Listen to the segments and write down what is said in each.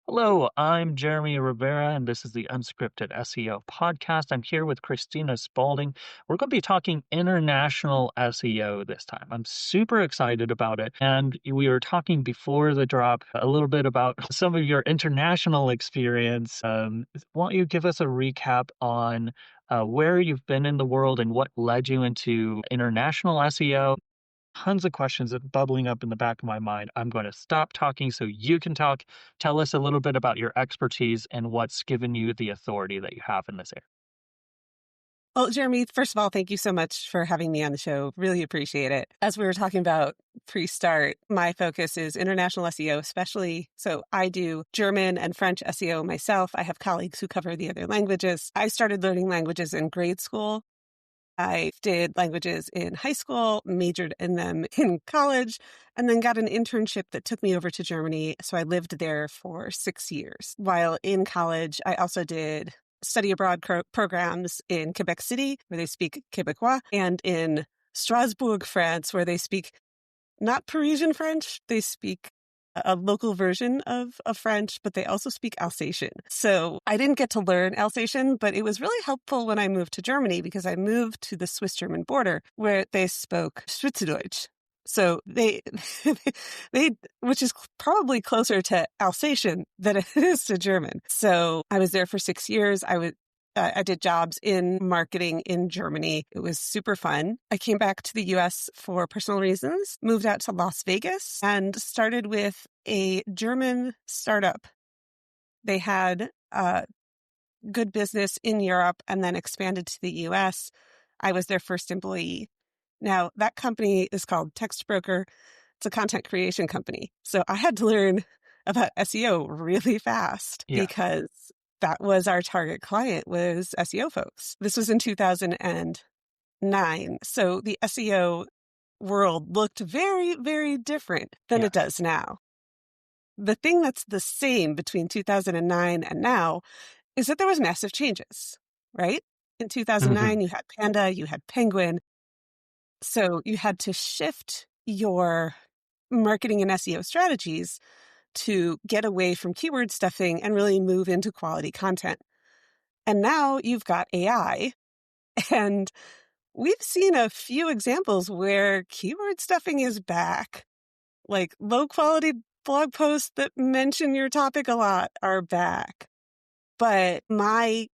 Hello, I'm Jeremy Rivera, and this is the Unscripted SEO podcast. I'm here with Christina Spalding. We're going to be talking international SEO this time. I'm super excited about it. And we were talking before the drop a little bit about some of your international experience. Why don't you give us a recap on where you've been in the world and what led you into international SEO? Tons of questions that bubbling up in the back of my mind. I'm going to stop talking so you can talk. Tell us a little bit about your expertise and what's given you the authority that you have in this area. Well, Jeremy, first of all, thank you so much for having me on the show. Really appreciate it. As we were talking about pre-start, my focus is international SEO, especially. So I do German and French SEO myself. I have colleagues who cover the other languages. I started learning languages in grade school. I did languages in high school, majored in them in college, and then got an internship that took me over to Germany. So I lived there for 6 years. While in college, I also did study abroad programs in Quebec City, where they speak Quebecois, and in Strasbourg, France, where they speak not Parisian French, they speak a local version of French, but they also speak Alsatian. So I didn't get to learn Alsatian, but it was really helpful when I moved to Germany because I moved to the Swiss-German border where they spoke Schweizerdeutsch. So they, which is probably closer to Alsatian than it is to German. So I was there for 6 years. I did jobs in marketing in Germany. It was super fun. I came back to the US for personal reasons, moved out to Las Vegas, and started with a German startup. They had good business in Europe and then expanded to the US. I was their first employee. Now, that company is called Textbroker. It's a content creation company. So I had to learn about SEO really fast because that was our target client, was SEO folks. This was in 2009. So the SEO world looked very, very different than it does now. The thing that's the same between 2009 and now is that there was massive changes, right? In 2009, you had Panda, you had Penguin. So you had to shift your marketing and SEO strategies to get away from keyword stuffing and really move into quality content. And now you've got AI, and we've seen a few examples where keyword stuffing is back. Like low quality blog posts that mention your topic a lot are back. But my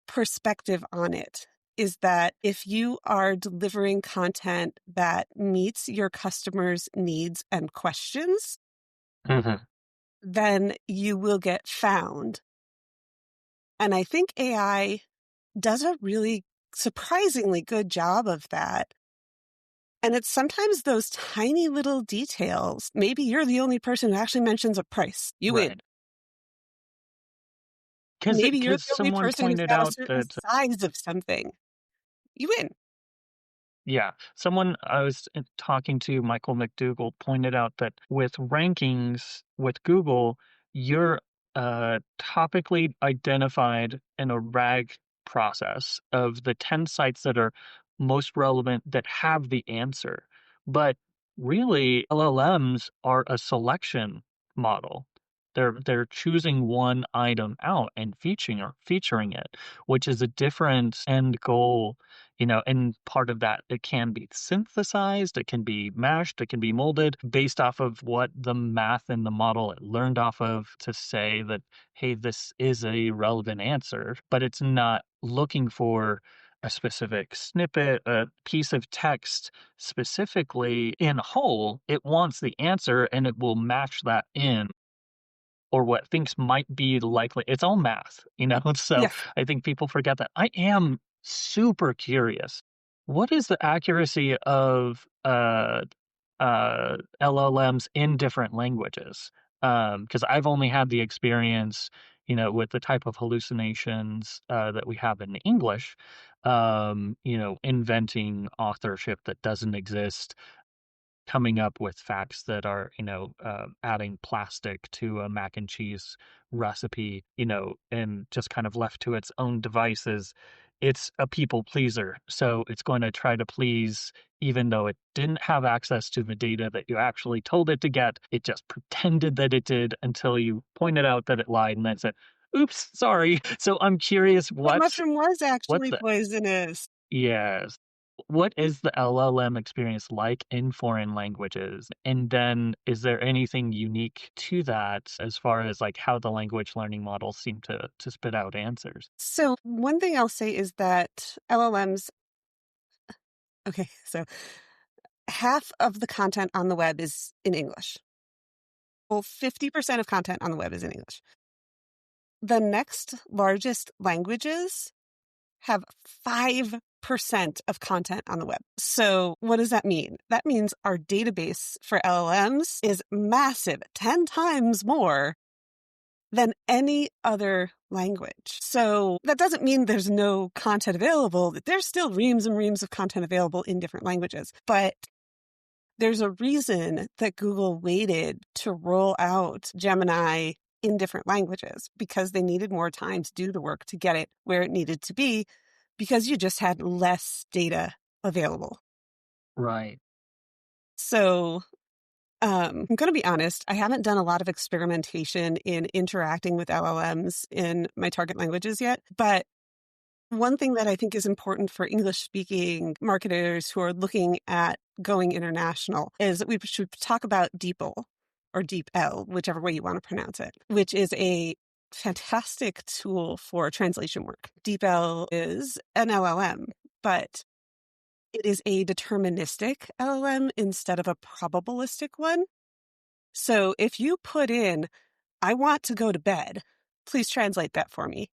perspective on it is that if you are delivering content that meets your customers' needs and questions, then you will get found. And I think AI does a really surprisingly good job of that. And it's sometimes those tiny little details. Maybe you're the only person who actually mentions a price. You win. Maybe you're Because the only someone person who's pointed got a out certain that, size of something. You win. someone I was talking to, Michael McDougall, pointed out that with rankings with Google, you're topically identified in a RAG process of the 10 sites that are most relevant that have the answer. But really, LLMs are a selection model. They're choosing one item out and featuring it, which is a different end goal, and part of that, it can be synthesized, it can be mashed, it can be molded based off of what the math and the model it learned off of to say that, hey, this is a relevant answer, but it's not looking for a specific snippet, a piece of text specifically in whole. It wants the answer and it will match that in or what thinks might be likely. It's all math. So Yes. I think people forget that. I am super curious. What is the accuracy of LLMs in different languages? Because I've only had the experience, with the type of hallucinations that we have in English, inventing authorship that doesn't exist, coming up with facts that are, adding plastic to a mac and cheese recipe, and just kind of left to its own devices. It's a people pleaser. So it's going to try to please, even though it didn't have access to the data that you actually told it to get. It just pretended that it did until you pointed out that it lied and then said, oops, sorry. So I'm curious The mushroom was what actually the poisonous. yes. What is the LLM experience like in foreign languages? And then is there anything unique to that as far as like how the language learning models seem to spit out answers? So one thing I'll say is that LLMs, okay, so half of the content on the web is in English. Well, 50% of content on the web is in English. The next largest languages have 5% of content on the web. So what does that mean? That means our database for LLMs is massive, 10 times more than any other language. So that doesn't mean there's no content available. There's still reams and reams of content available in different languages. But there's a reason that Google waited to roll out Gemini in different languages, because they needed more time to do the work to get it where it needed to be, because you just had less data available. Right. So I'm going to be honest, I haven't done a lot of experimentation in interacting with LLMs in my target languages yet. But one thing that I think is important for English-speaking marketers who are looking at going international is that we should talk about DeepL or DeepL, whichever way you want to pronounce it, which is a fantastic tool for translation work. DeepL is an LLM, but it is a deterministic LLM instead of a probabilistic one. So if you put in, I want to go to bed, please translate that for me,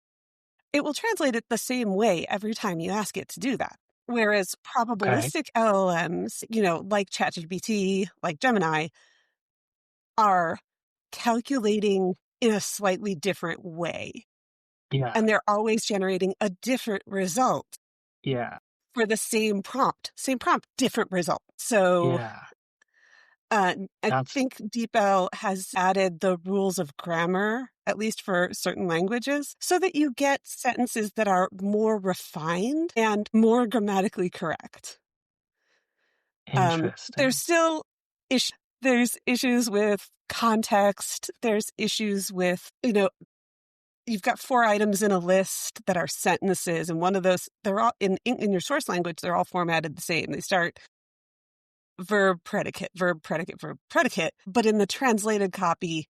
it will translate it the same way every time you ask it to do that. Whereas Okay. probabilistic LLMs, like ChatGPT, like Gemini, are calculating in a slightly different way. Yeah. And they're always generating a different result Yeah. for the same prompt. Same prompt, different result. So Yeah. I That's think DeepL has added the rules of grammar, at least for certain languages, so that you get sentences that are more refined and more grammatically correct. There's interesting. still there's issues with context. There's issues with, you've got 4 items in a list that are sentences, and one of those, they're all in your source language, they're all formatted the same. They start verb, predicate, verb, predicate, verb, predicate. But in the translated copy,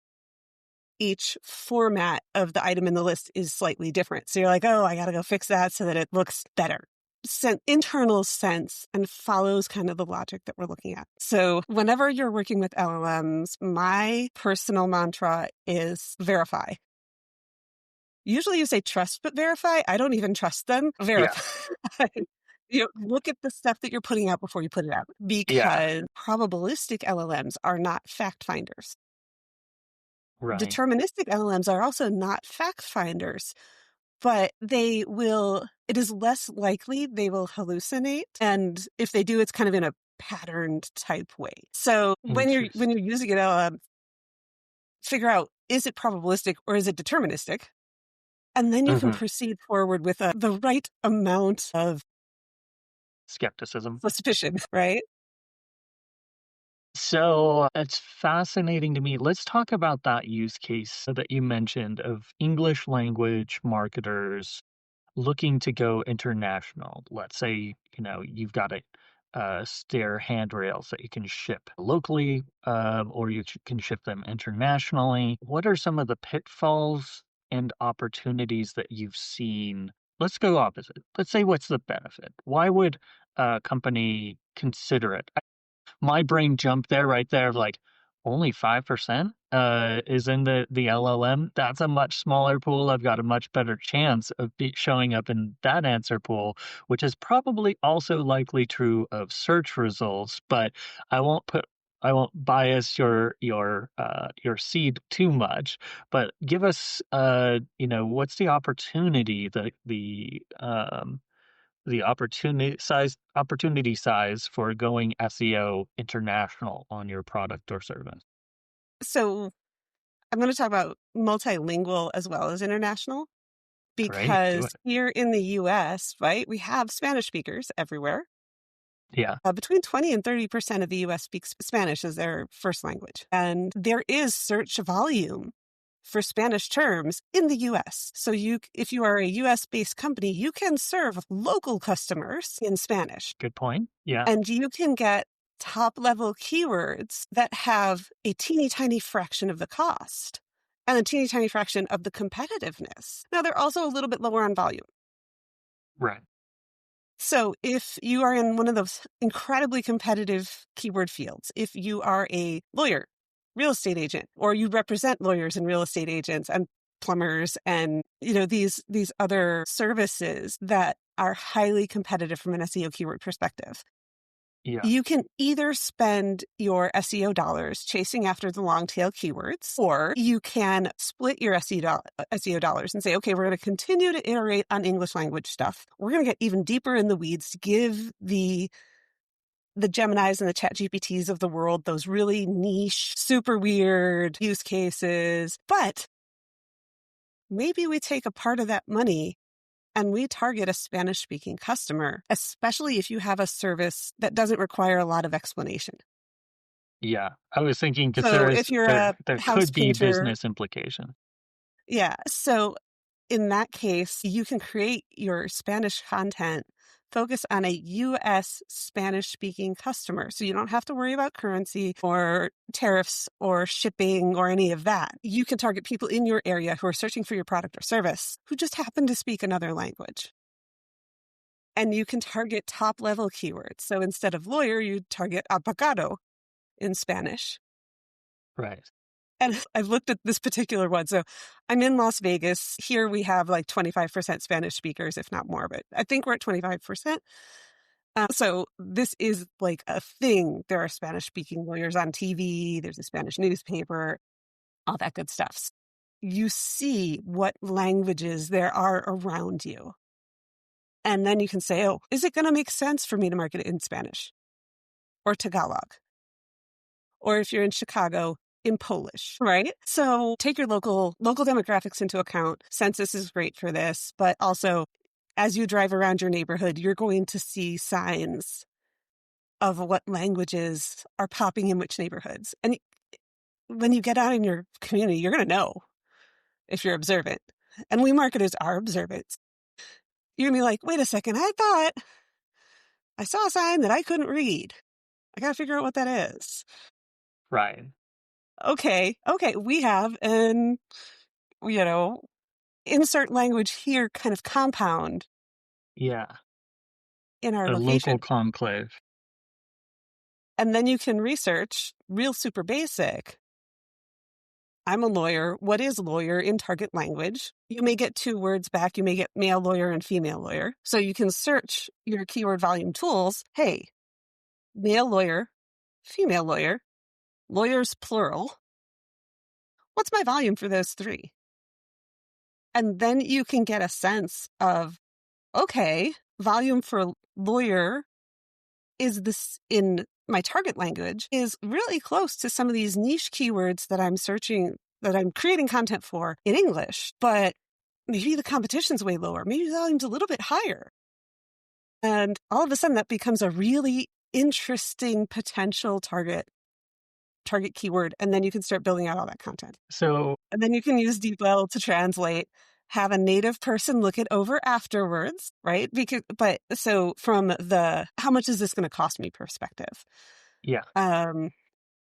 each format of the item in the list is slightly different. So you're like, oh, I got to go fix that so that it looks better. Internal sense and follows kind of the logic that we're looking at. So whenever you're working with LLMs, my personal mantra is verify. Usually you say trust but verify. I don't even trust them. Yeah. Verify. Look at the stuff that you're putting out before you put it out, Yeah. because probabilistic LLMs are not fact finders. Right. Deterministic LLMs are also not fact finders, but it is less likely they will hallucinate. And if they do, it's kind of in a patterned type way. So when you're Interesting. using an LLM, figure out, is it probabilistic or is it deterministic? And then you can Hmm. proceed forward with the right amount of Skepticism. suspicion, right? So it's fascinating to me. Let's talk about that use case that you mentioned of English language marketers looking to go international. Let's say, you've got stair handrails that you can ship locally, or can ship them internationally. What are some of the pitfalls and opportunities that you've seen? Let's go opposite. Let's say, what's the benefit? Why would a company consider it? My brain jumped there right there of like, only 5% is in the LLM. That's a much smaller pool. I've got a much better chance of showing up in that answer pool, which is probably also likely true of search results. But I won't put I won't bias your seed too much. But give us what's the opportunity, the opportunity size for going SEO international on your product or service. So I'm going to talk about multilingual as well as international, Great, do because it. here in the US, right, we have Spanish speakers everywhere. Yeah. Between 20 and 30% of the US speaks Spanish as their first language. And there is search volume for Spanish terms in the US. So if you are a US-based company, you can serve local customers in Spanish. Good point. Yeah. And you can get top-level keywords that have a teeny tiny fraction of the cost and a teeny tiny fraction of the competitiveness. Now, they're also a little bit lower on volume. Right. So if you are in one of those incredibly competitive keyword fields, if you are a lawyer, real estate agent, or you represent lawyers and real estate agents and plumbers and these other services that are highly competitive from an SEO keyword perspective, Yeah. you can either spend your SEO dollars chasing after the long tail keywords, or you can split your SEO dollars and say, okay, we're going to continue to iterate on English language stuff. We're going to get even deeper in the weeds to give the Geminis and the Chat GPTs of the world those really niche, super weird use cases. But maybe we take a part of that money and we target a Spanish-speaking customer, especially if you have a service that doesn't require a lot of explanation. Yeah. I was thinking because So if you're a there house could be painter, business implication. yeah. So in that case, you can create your Spanish content, focus on a US Spanish-speaking customer. So you don't have to worry about currency or tariffs or shipping or any of that. You can target people in your area who are searching for your product or service who just happen to speak another language. And you can target top-level keywords. So instead of lawyer, you target abogado in Spanish. Right. And I've looked at this particular one. So I'm in Las Vegas. Here we have like 25% Spanish speakers, if not more, but I think we're at 25%. So this is like a thing. There are Spanish speaking lawyers on TV. There's a Spanish newspaper, all that good stuff. You see what languages there are around you. And then you can say, oh, is it going to make sense for me to market it in Spanish or Tagalog? Or if you're in Chicago, in Polish, right? So take your local demographics into account. Census is great for this, but also as you drive around your neighborhood, you're going to see signs of what languages are popping in which neighborhoods. And when you get out in your community, you're going to know if you're observant. And we marketers are observant. You're going to be like, wait a second, I thought I saw a sign that I couldn't read. I got to figure out what that is. Right. Okay, we have an, insert language here kind of compound Yeah. in our A location. local conclave. And then you can research real super basic. I'm a lawyer. What is lawyer in target language? You may get 2 words back. You may get male lawyer and female lawyer. So you can search your keyword volume tools. Hey, male lawyer, female lawyer, lawyers plural. What's my volume for those 3? And then you can get a sense of, okay, volume for lawyer is this in my target language is really close to some of these niche keywords that I'm searching, that I'm creating content for in English, but maybe the competition's way lower. Maybe the volume's a little bit higher. And all of a sudden that becomes a really interesting potential target keyword. And then you can start building out all that content. So, And then you can use DeepL to translate, have a native person look it over afterwards, right? So from the, how much is this going to cost me perspective? yeah.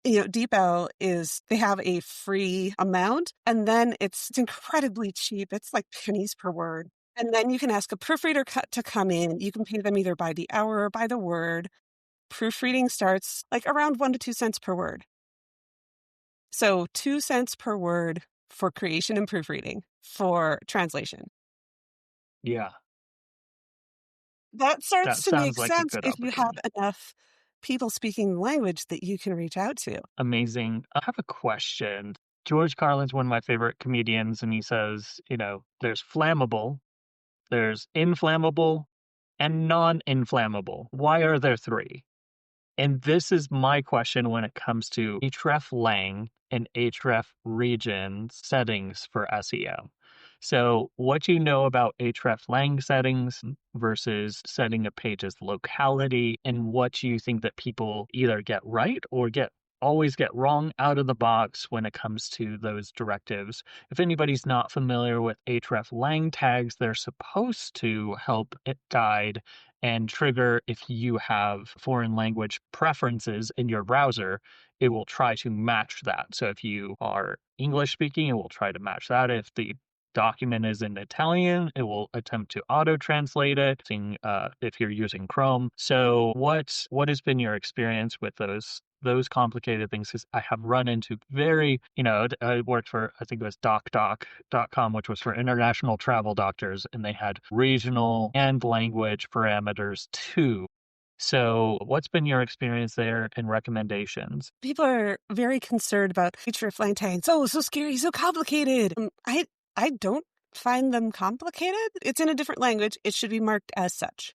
DeepL they have a free amount, and then it's incredibly cheap. It's like pennies per word. And then you can ask a proofreader to come in. You can pay them either by the hour or by the word. Proofreading starts like around 1 to 2 cents per word. So 2 cents per word for creation and proofreading for translation. Yeah. That starts That to make sounds like a sense good if you have opportunity. enough people speaking the language that you can reach out to. Amazing. I have a question. George Carlin's one of my favorite comedians, and he says, there's flammable, there's inflammable, and non-inflammable. Why are there 3? And this is my question when it comes to hreflang and href region settings for SEO. So, what do you know about hreflang settings versus setting a page's locality, and what do you think that people either get right or always get wrong out of the box when it comes to those directives? If anybody's not familiar with hreflang tags, they're supposed to help it guide and trigger if you have foreign language preferences in your browser. It will try to match that. So if you are English speaking, it will try to match that. If the document is in Italian, it will attempt to auto translate it. If you're using Chrome. So what has been your experience with those complicated things? Because I have run into I worked for, I think it was DocDoc.com, which was for international travel doctors, and they had regional and language parameters too. So, what's been your experience there and recommendations? People are very concerned about hreflang tags. Oh, so scary, so complicated. I don't find them complicated. It's in a different language. It should be marked as such.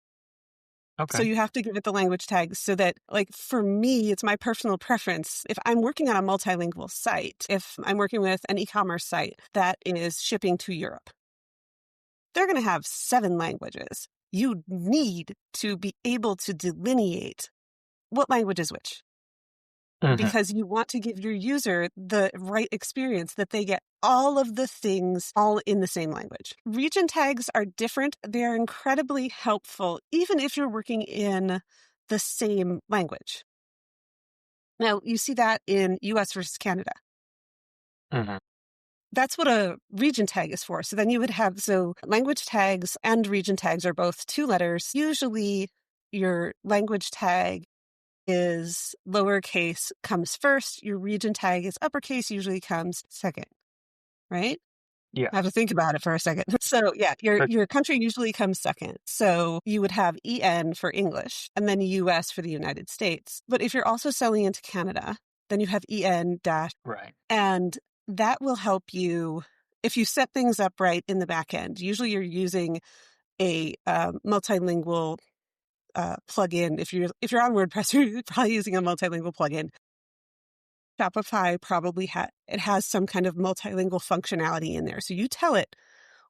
So Okay. you have to give it the language tags so that, like, for me, it's my personal preference. If I'm working on a multilingual site, if I'm working with an e-commerce site that is shipping to Europe, they're going to have 7 languages. You need to be able to delineate what language is which, Hmm. because you want to give your user the right experience, that they get all of the things all in the same language. Region tags are different. They are incredibly helpful, even if you're working in the same language. Now, you see that in US versus Canada. Hmm. That's what a region tag is for. So then you would have, language tags and region tags are both 2 letters. Usually your language tag is lowercase, comes first. Your region tag is uppercase, usually comes second, right? I have to Yes. think about it for a second. So yeah, But your country usually comes second. So you would have EN for English and then US for the United States. But if you're also selling into Canada, then you have EN dash, right. and that will help you if you set things up right in the back end. Usually you're using a multilingual plugin. If you're on WordPress, you're probably using a multilingual plugin. Shopify probably has some kind of multilingual functionality in there. So you tell it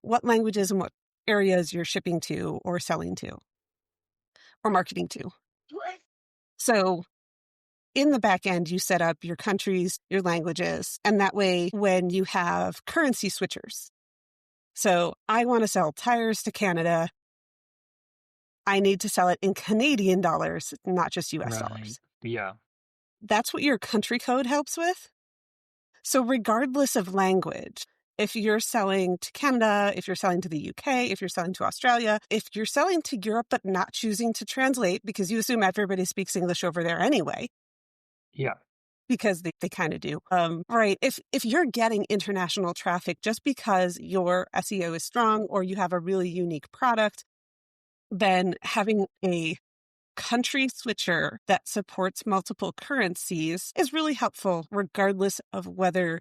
what languages and what areas you're shipping to or selling to or marketing to. So in the back end, you set up your countries, your languages, and that way when you have currency switchers. So I want to sell tires to Canada. I need to sell it in Canadian dollars, not just US Right. dollars. Yeah. That's what your country code helps with. So regardless of language, if you're selling to Canada, if you're selling to the UK, if you're selling to Australia, if you're selling to Europe but not choosing to translate because you assume everybody speaks English over there anyway, Yeah. because they kind of do. Right. If you're getting international traffic just because your SEO is strong or you have a really unique product, then having a country switcher that supports multiple currencies is really helpful regardless of whether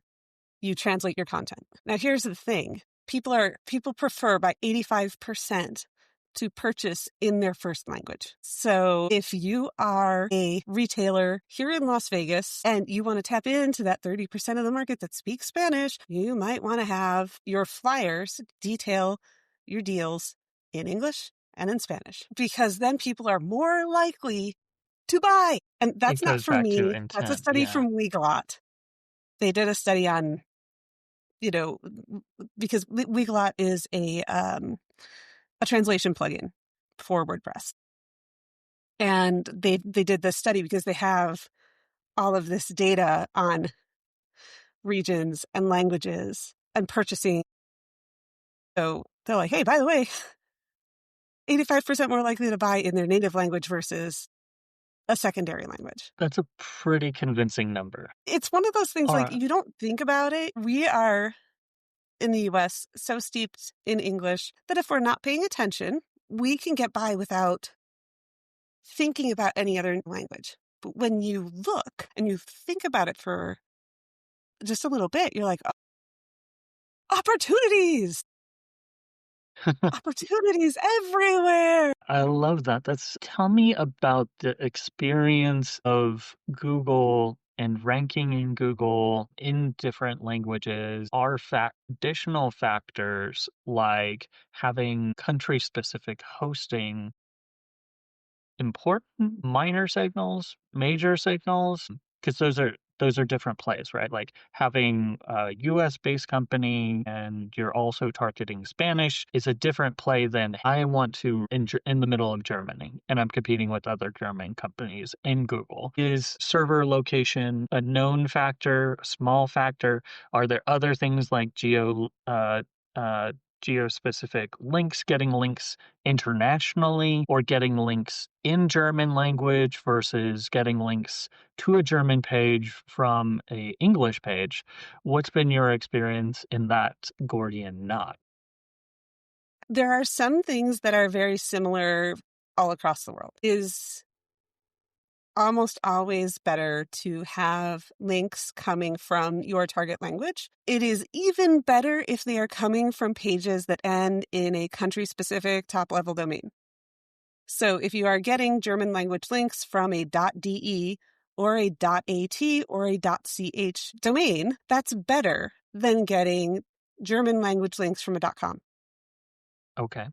you translate your content. Now, here's the thing. People prefer by 85% to purchase in their first language. So if you are a retailer here in Las Vegas and you want to tap into that 30% of the market that speaks Spanish, you might want to have your flyers detail your deals in English and in Spanish, because then people are more likely to buy. And It that's not goes from back to me. That's a intent. study Yeah. from Weglot. They did a study on, you know, because Weglot is a translation plugin for WordPress. And they did this study because they have all of this data on regions and languages and purchasing. So they're like, hey, by the way, 85% more likely to buy in their native language versus a secondary language. That's a pretty convincing number. It's one of those things, All like, right. you don't think about it. We are in the US so steeped in English that if we're not paying attention, we can get by without thinking about any other language. But when you look and you think about it for just a little bit, you're like, oh, opportunities, opportunities everywhere. I love that. Tell me about the experience of Google and ranking in Google in different languages are additional factors like having country-specific hosting important, minor signals, major signals, because those are different plays, right? Like having a US-based company and you're also targeting Spanish is a different play than I want to in the middle of Germany and I'm competing with other German companies in Google. Is server location a known factor, a small factor? Are there other things like uh, geo-specific links, getting links internationally, or getting links in German language versus getting links to a German page from a English page? What's been your experience in that Gordian knot? There are some things that are very similar all across the world. It is almost always better to have links coming from your target language. It is even better if they are coming from pages that end in a country-specific top-level domain. So if you are getting German language links from a .de or a .at or a .ch domain, that's better than getting German language links from a .com. Okay.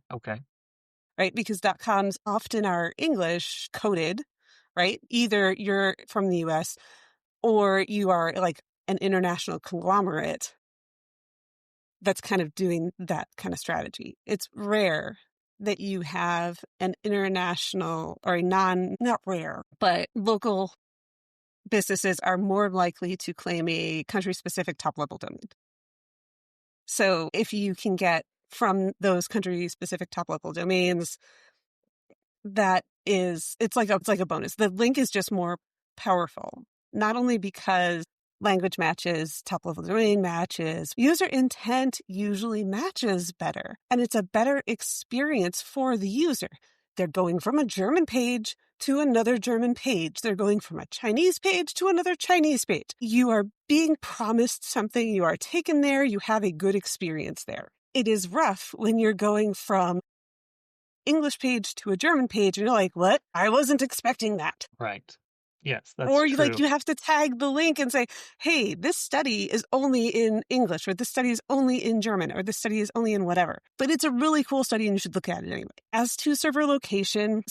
Right? Because .coms often are English coded, right? Either you're from the US or you are like an international conglomerate that's kind of doing that kind of strategy. It's rare that you have an international or not rare, but local businesses are more likely to claim a country-specific top-level domain. So if you can get from those country-specific top-level domains, it's like a bonus. The link is just more powerful, not only because language matches, top-level domain matches, user intent usually matches better, and it's a better experience for the user. They're going from a German page to another German page. They're going from a Chinese page to another Chinese page. You are being promised something. You are taken there. You have a good experience there. It is rough when you're going from English page to a German page and you're like, what? I wasn't expecting that. Right. Yes, that's Or true. you have to tag the link and say, hey, this study is only in English, or this study is only in German, or this study is only in whatever. But it's a really cool study and you should look at it anyway. As to server location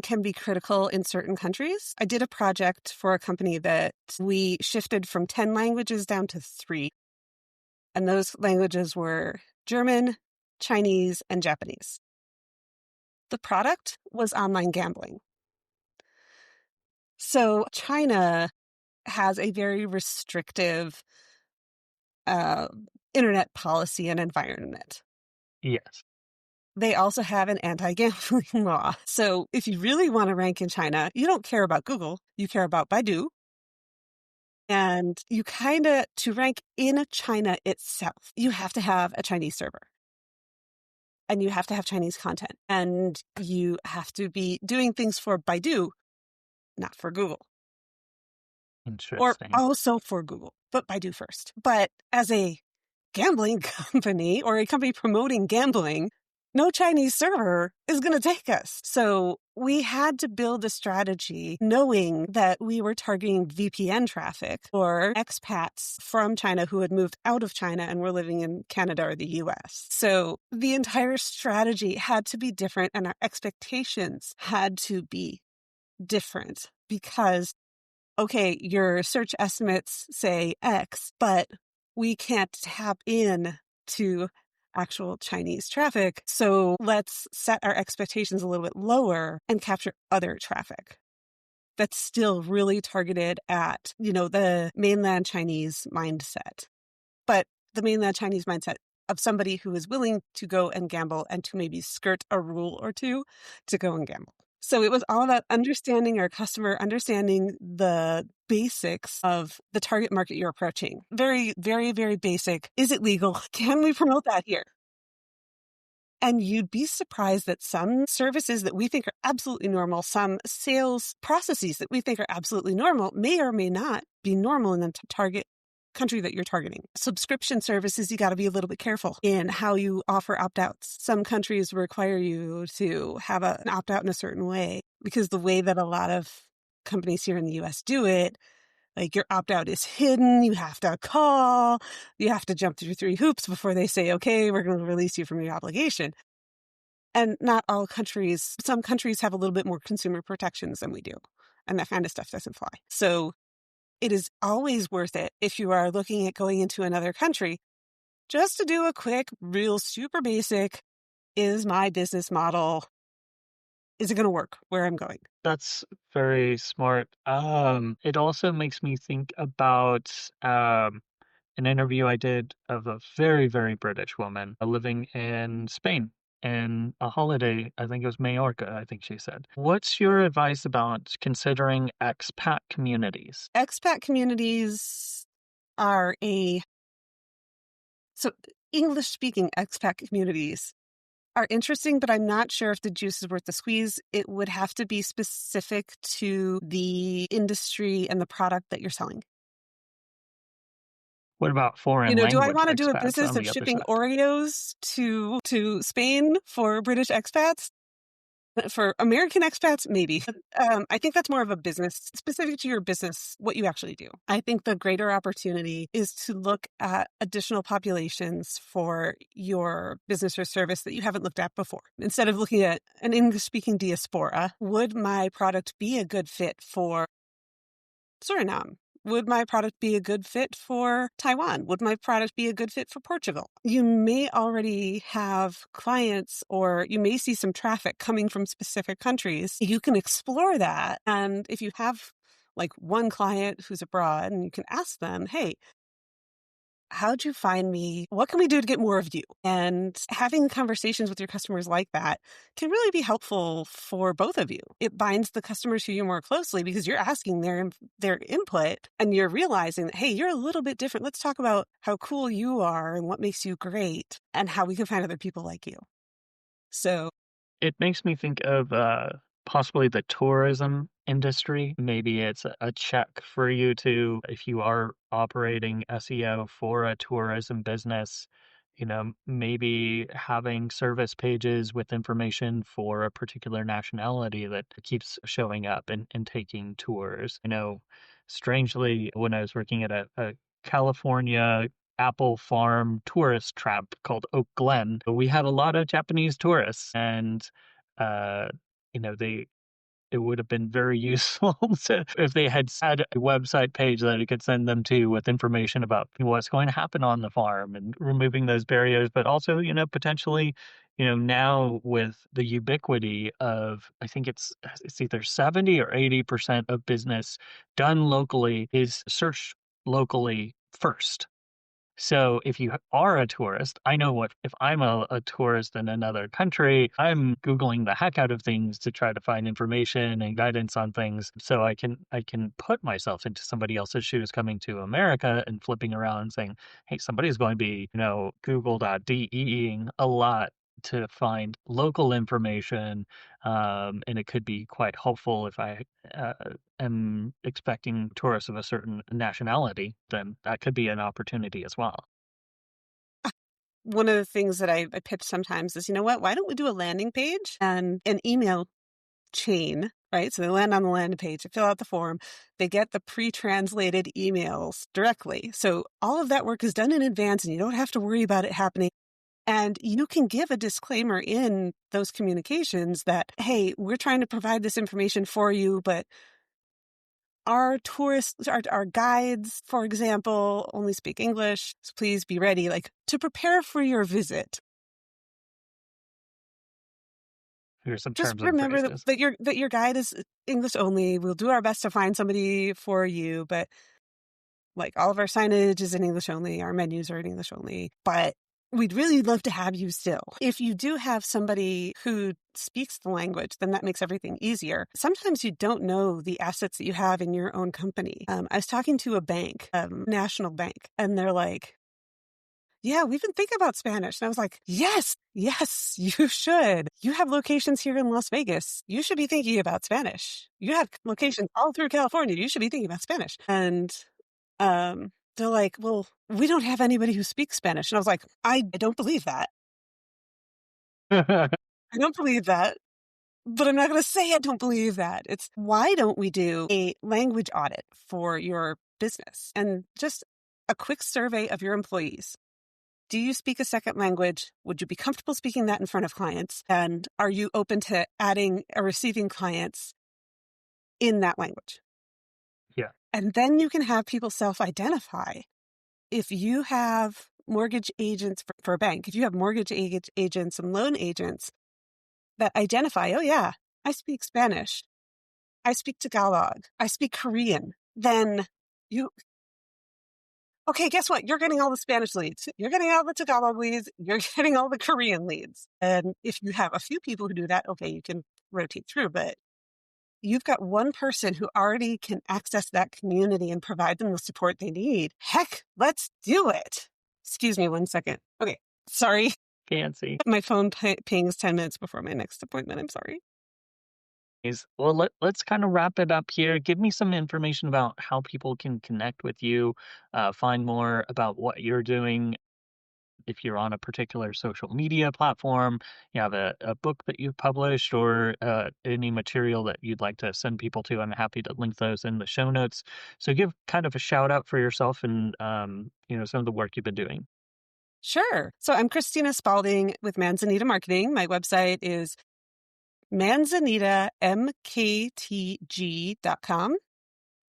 can be critical in certain countries. I did a project for a company that we shifted from 10 languages down to 3. And those languages were German, Chinese, and Japanese. The product was online gambling. So China has a very restrictive internet policy and environment. Yes. They also have an anti-gambling law. So if you really want to rank in China, you don't care about Google, you care about Baidu. And you to rank in China itself, you have to have a Chinese server. And you have to have Chinese content. And you have to be doing things for Baidu, not for Google. Or Interesting. also for Google, but Baidu first. But as a gambling company or a company promoting gambling, no Chinese server is going to take us. So we had to build a strategy knowing that we were targeting VPN traffic or expats from China who had moved out of China and were living in Canada or the US. So the entire strategy had to be different and our expectations had to be different because okay, your search estimates say X, but we can't tap in to actual Chinese traffic. So let's set our expectations a little bit lower and capture other traffic that's still really targeted at, the mainland Chinese mindset. But the mainland Chinese mindset of somebody who is willing to go and gamble and to maybe skirt a rule or two to go and gamble. So it was all about understanding our customer, understanding the basics of the target market you're approaching. Very, very, very basic. Is it legal? Can we promote that here? And you'd be surprised that some services that we think are absolutely normal, some sales processes that we think are absolutely normal, may or may not be normal in the target country that you're targeting. Subscription services, you got to be a little bit careful in how you offer opt-outs. Some countries require you to have an opt-out in a certain way because the way that a lot of companies here in the US do it, Like your opt-out is hidden. You have to call. You have to jump through 3 hoops before they say, okay, we're going to release you from your obligation. And not all countries, some countries have a little bit more consumer protections than we do. And that kind of stuff doesn't fly. So it is always worth it if you are looking at going into another country just to do a quick, real super basic, is my business model, is it going to work where I'm going? That's very smart. It also makes me think about an interview I did of a very, very British woman living in Spain in a holiday. I think it was Majorca, I think she said. What's your advice about considering expat communities? Expat communities are so English-speaking expat communities are interesting, but I'm not sure if the juice is worth the squeeze. It would have to be specific to the industry and the product that you're selling. What about foreign Do I language want to do a expats business on of the other shipping side? Oreos to Spain for British expats? For American expats, maybe. I think that's more of a business, specific to your business, what you actually do. I think the greater opportunity is to look at additional populations for your business or service that you haven't looked at before. Instead of looking at an English-speaking diaspora, would my product be a good fit for Suriname? Would my product be a good fit for Taiwan? Would my product be a good fit for Portugal? You may already have clients, or you may see some traffic coming from specific countries. You can explore that. And if you have like one client who's abroad, and you can ask them, hey, how'd you find me? What can we do to get more of you? And having conversations with your customers like that can really be helpful for both of you. It binds the customers to you more closely because you're asking their input and you're realizing that, hey, you're a little bit different. Let's talk about how cool you are and what makes you great and how we can find other people like you. So It makes me think of possibly the tourism industry. Maybe it's a check for you to, if you are operating SEO for a tourism business, maybe having service pages with information for a particular nationality that keeps showing up and taking tours. Strangely, when I was working at a California apple farm tourist trap called Oak Glen, we had a lot of Japanese tourists, and uh, they it would have been very useful if they had had a website page that it could send them to with information about what's going to happen on the farm and removing those barriers, but also, potentially, now with the ubiquity of, I think it's either 70 or 80% of business done locally is searched locally first. So if you are a tourist, I know what if I'm a tourist in another country, I'm Googling the heck out of things to try to find information and guidance on things so I can put myself into somebody else's shoes coming to America and flipping around and saying, hey, somebody's going to be, Google.deing a lot to find local information. And it could be quite helpful if I uh, am expecting tourists of a certain nationality, then that could be an opportunity as well. one of the things that I pitch sometimes is, you know what, why don't we do a landing page and an email chain, right? So they land on the landing page, they fill out the form, they get the pre-translated emails directly. So all of that work is done in advance and you don't have to worry about it happening. And you can give a disclaimer in those communications that, hey, we're trying to provide this information for you, but our tourists, our guides, for example, only speak English. So please be ready, like, to prepare for your visit. Here's some Just terms and remember that, phrases. that your guide is English only. We'll do our best to find somebody for you, but like all of our signage is in English only. Our menus are in English only, but we'd really love to have you still. If you do have somebody who speaks the language, then that makes everything easier. Sometimes you don't know the assets that you have in your own company. I was talking to a bank, national bank, and they're like, yeah, we've been thinking about Spanish. And I was like, yes, you should. You have locations here in Las Vegas. You should be thinking about Spanish. You have locations all through California. You should be thinking about Spanish. And they're like, well, we don't have anybody who speaks Spanish. And I was like, I don't believe that. I don't believe that. But I'm not going to say I don't believe that. It's why don't we do a language audit for your business. And just a quick survey of your employees. Do you speak a second language? Would you be comfortable speaking that in front of clients? And are you open to adding or receiving clients in that language? Yeah. And then you can have people self-identify. If you have mortgage agents for a bank, if you have mortgage agents and loan agents that identify, oh yeah, I speak Spanish, I speak Tagalog, I speak Korean, then okay, guess what? You're getting all the Spanish leads. You're getting all the Tagalog leads. You're getting all the Korean leads. And if you have a few people who do that, okay, you can rotate through, but you've got one person who already can access that community and provide them the support they need. Heck, let's do it. Excuse me 1 second. Okay, sorry. Fancy. My phone pings 10 minutes before my next appointment. I'm sorry. Well, let's kind of wrap it up here. Give me some information about how people can connect with you, find more about what you're doing. If you're on a particular social media platform, you have a book that you've published, or any material that you'd like to send people to, I'm happy to link those in the show notes. So give kind of a shout out for yourself and some of the work you've been doing. Sure. So I'm Christina Spalding with Manzanita Marketing. My website is manzanitamktg.com.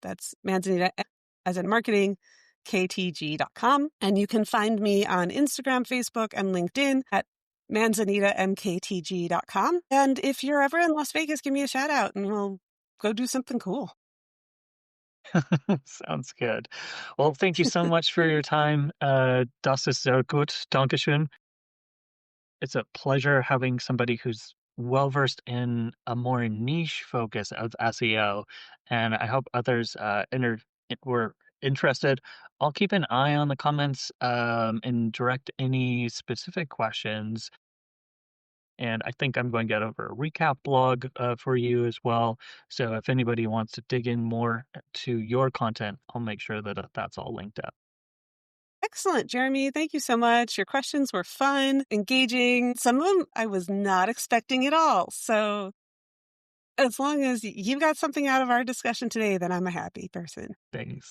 That's Manzanita as in marketing, ktg.com. And you can find me on Instagram, Facebook, and LinkedIn at manzanitamktg.com. And if you're ever in Las Vegas, give me a shout out and we'll go do something cool. Sounds good. Well, thank you so much for your time. Das ist sehr gut. Dankeschön. It's a pleasure having somebody who's well versed in a more niche focus of SEO, and I hope others were interested. I'll keep an eye on the comments and direct any specific questions. And I think I'm going to get over a recap blog for you as well. So if anybody wants to dig in more to your content, I'll make sure that that's all linked up. Excellent, Jeremy. Thank you so much. Your questions were fun, engaging. Some of them I was not expecting at all. So as long as you got something out of our discussion today, then I'm a happy person. Thanks.